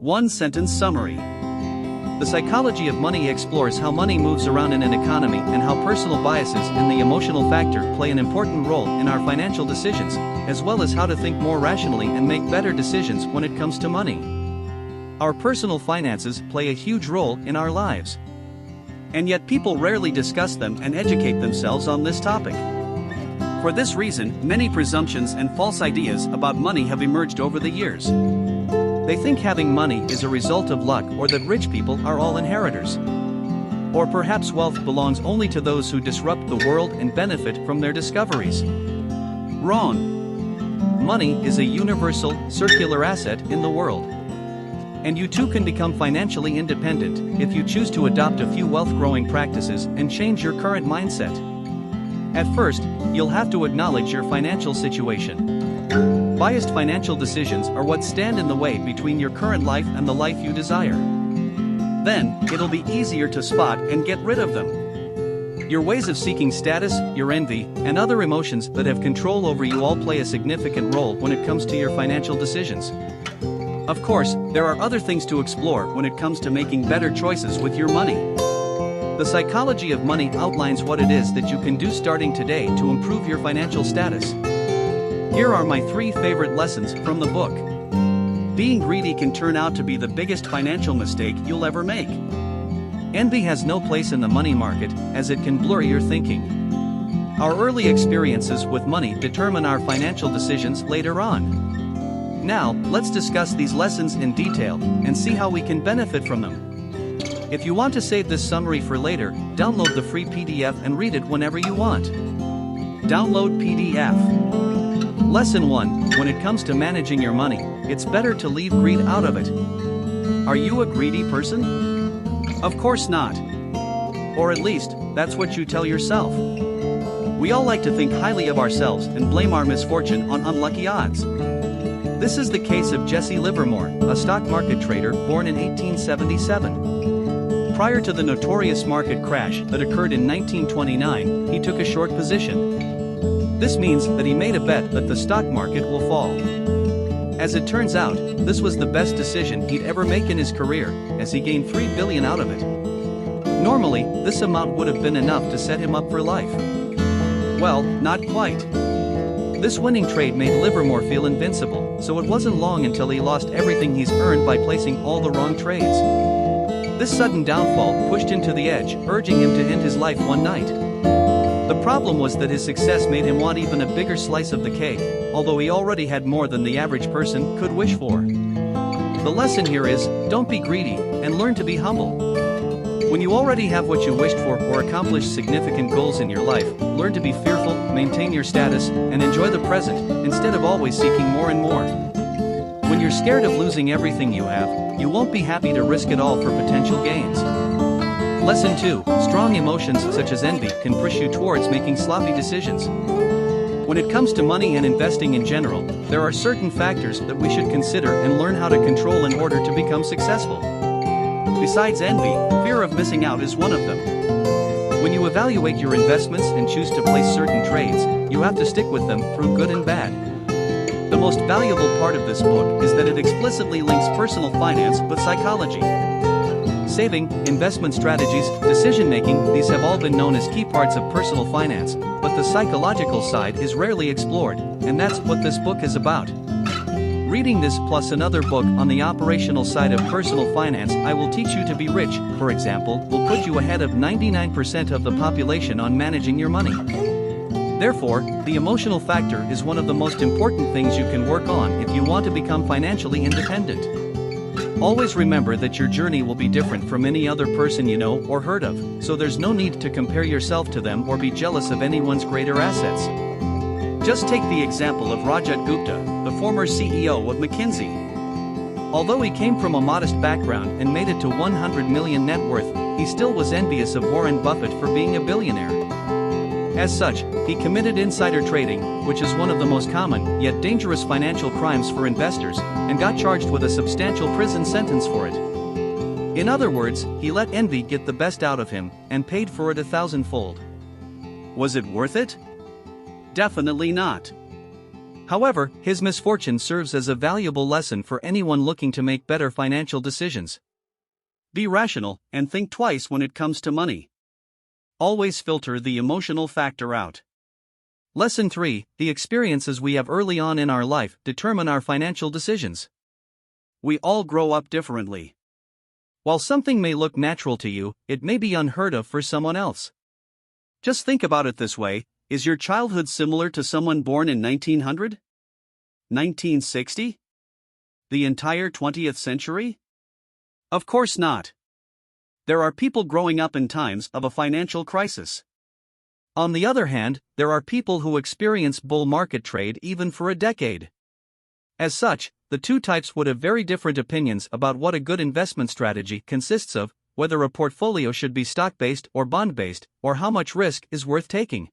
One-sentence summary. The psychology of money explores how money moves around in an economy and how personal biases and the emotional factor play an important role in our financial decisions, as well as how to think more rationally and make better decisions when it comes to money. Our personal finances play a huge role in our lives. And yet people rarely discuss them and educate themselves on this topic. For this reason, many presumptions and false ideas about money have emerged over the years. They think having money is a result of luck, or that rich people are all inheritors. Or perhaps wealth belongs only to those who disrupt the world and benefit from their discoveries. Wrong. Money is a universal, circular asset in the world. And you too can become financially independent if you choose to adopt a few wealth-growing practices and change your current mindset. At first, you'll have to acknowledge your financial situation. Biased financial decisions are what stand in the way between your current life and the life you desire. Then, it'll be easier to spot and get rid of them. Your ways of seeking status, your envy, and other emotions that have control over you all play a significant role when it comes to your financial decisions. Of course, there are other things to explore when it comes to making better choices with your money. The psychology of money outlines what it is that you can do starting today to improve your financial status. Here are my 3 favorite lessons from the book. Being greedy can turn out to be the biggest financial mistake you'll ever make. Envy has no place in the money market, as it can blur your thinking. Our early experiences with money determine our financial decisions later on. Now, let's discuss these lessons in detail and see how we can benefit from them. If you want to save this summary for later, download the free PDF and read it whenever you want. Download PDF. Lesson 1. When it comes to managing your money, it's better to leave greed out of it. Are you a greedy person? Of course not. Or at least, that's what you tell yourself. We all like to think highly of ourselves and blame our misfortune on unlucky odds. This is the case of Jesse Livermore, a stock market trader born in 1877. Prior to the notorious market crash that occurred in 1929, he took a short position. This means that he made a bet that the stock market will fall. As it turns out, this was the best decision he'd ever make in his career, as he gained $3 billion out of it. Normally, this amount would have been enough to set him up for life. Well, not quite. This winning trade made Livermore feel invincible, so it wasn't long until he lost everything he's earned by placing all the wrong trades. This sudden downfall pushed him to the edge, urging him to end his life one night. The problem was that his success made him want even a bigger slice of the cake, although he already had more than the average person could wish for. The lesson here is, don't be greedy, and learn to be humble. When you already have what you wished for or accomplished significant goals in your life, learn to be fearful, maintain your status, and enjoy the present, instead of always seeking more and more. When you're scared of losing everything you have, you won't be happy to risk it all for potential gains. Lesson 2. Strong emotions such as envy can push you towards making sloppy decisions. When it comes to money and investing in general, there are certain factors that we should consider and learn how to control in order to become successful. Besides envy, fear of missing out is one of them. When you evaluate your investments and choose to place certain trades, you have to stick with them through good and bad. The most valuable part of this book is that it explicitly links personal finance with psychology. Saving, investment strategies, decision-making, these have all been known as key parts of personal finance, but the psychological side is rarely explored, and that's what this book is about. Reading this plus another book on the operational side of personal finance, I Will Teach You to Be Rich, for example, will put you ahead of 99% of the population on managing your money. Therefore, the emotional factor is one of the most important things you can work on if you want to become financially independent. Always remember that your journey will be different from any other person you know or heard of, so there's no need to compare yourself to them or be jealous of anyone's greater assets. Just take the example of Rajat Gupta, the former CEO of McKinsey. Although he came from a modest background and made it to 100 million net worth, he still was envious of Warren Buffett for being a billionaire. As such, he committed insider trading, which is one of the most common, yet dangerous financial crimes for investors, and got charged with a substantial prison sentence for it. In other words, he let envy get the best out of him, and paid for it 1,000-fold. Was it worth it? Definitely not. However, his misfortune serves as a valuable lesson for anyone looking to make better financial decisions. Be rational and think twice when it comes to money. Always filter the emotional factor out. Lesson 3: The experiences we have early on in our life determine our financial decisions. We all grow up differently. While something may look natural to you, it may be unheard of for someone else. Just think about it this way: is your childhood similar to someone born in 1900? 1960? The entire 20th century? Of course not. There are people growing up in times of a financial crisis. On the other hand, there are people who experience bull market trade even for a decade. As such, the two types would have very different opinions about what a good investment strategy consists of, whether a portfolio should be stock-based or bond-based, or how much risk is worth taking.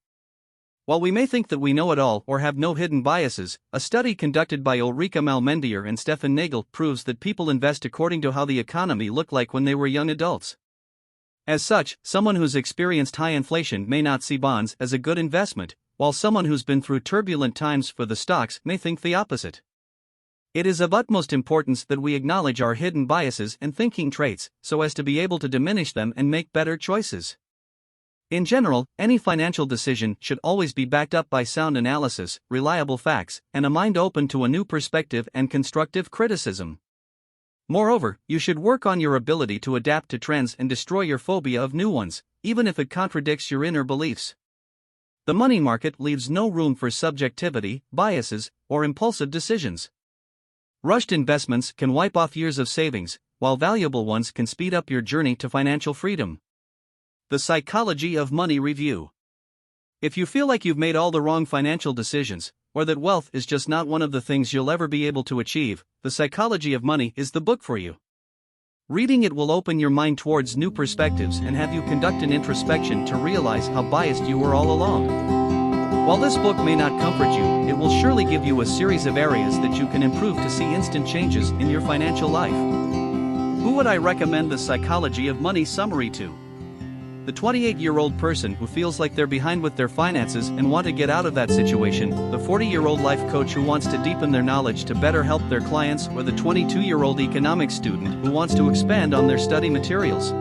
While we may think that we know it all or have no hidden biases, a study conducted by Ulrika Malmendier and Stefan Nagel proves that people invest according to how the economy looked like when they were young adults. As such, someone who's experienced high inflation may not see bonds as a good investment, while someone who's been through turbulent times for the stocks may think the opposite. It is of utmost importance that we acknowledge our hidden biases and thinking traits, so as to be able to diminish them and make better choices. In general, any financial decision should always be backed up by sound analysis, reliable facts, and a mind open to a new perspective and constructive criticism. Moreover, you should work on your ability to adapt to trends and destroy your phobia of new ones, even if it contradicts your inner beliefs. The money market leaves no room for subjectivity, biases, or impulsive decisions. Rushed investments can wipe off years of savings, while valuable ones can speed up your journey to financial freedom. The Psychology of Money Review. If you feel like you've made all the wrong financial decisions, or that wealth is just not one of the things you'll ever be able to achieve, The Psychology of Money is the book for you. Reading it will open your mind towards new perspectives and have you conduct an introspection to realize how biased you were all along. While this book may not comfort you, it will surely give you a series of areas that you can improve to see instant changes in your financial life. Who would I recommend The Psychology of Money summary to? The 28-year-old person who feels like they're behind with their finances and want to get out of that situation, the 40-year-old life coach who wants to deepen their knowledge to better help their clients, or the 22-year-old economics student who wants to expand on their study materials.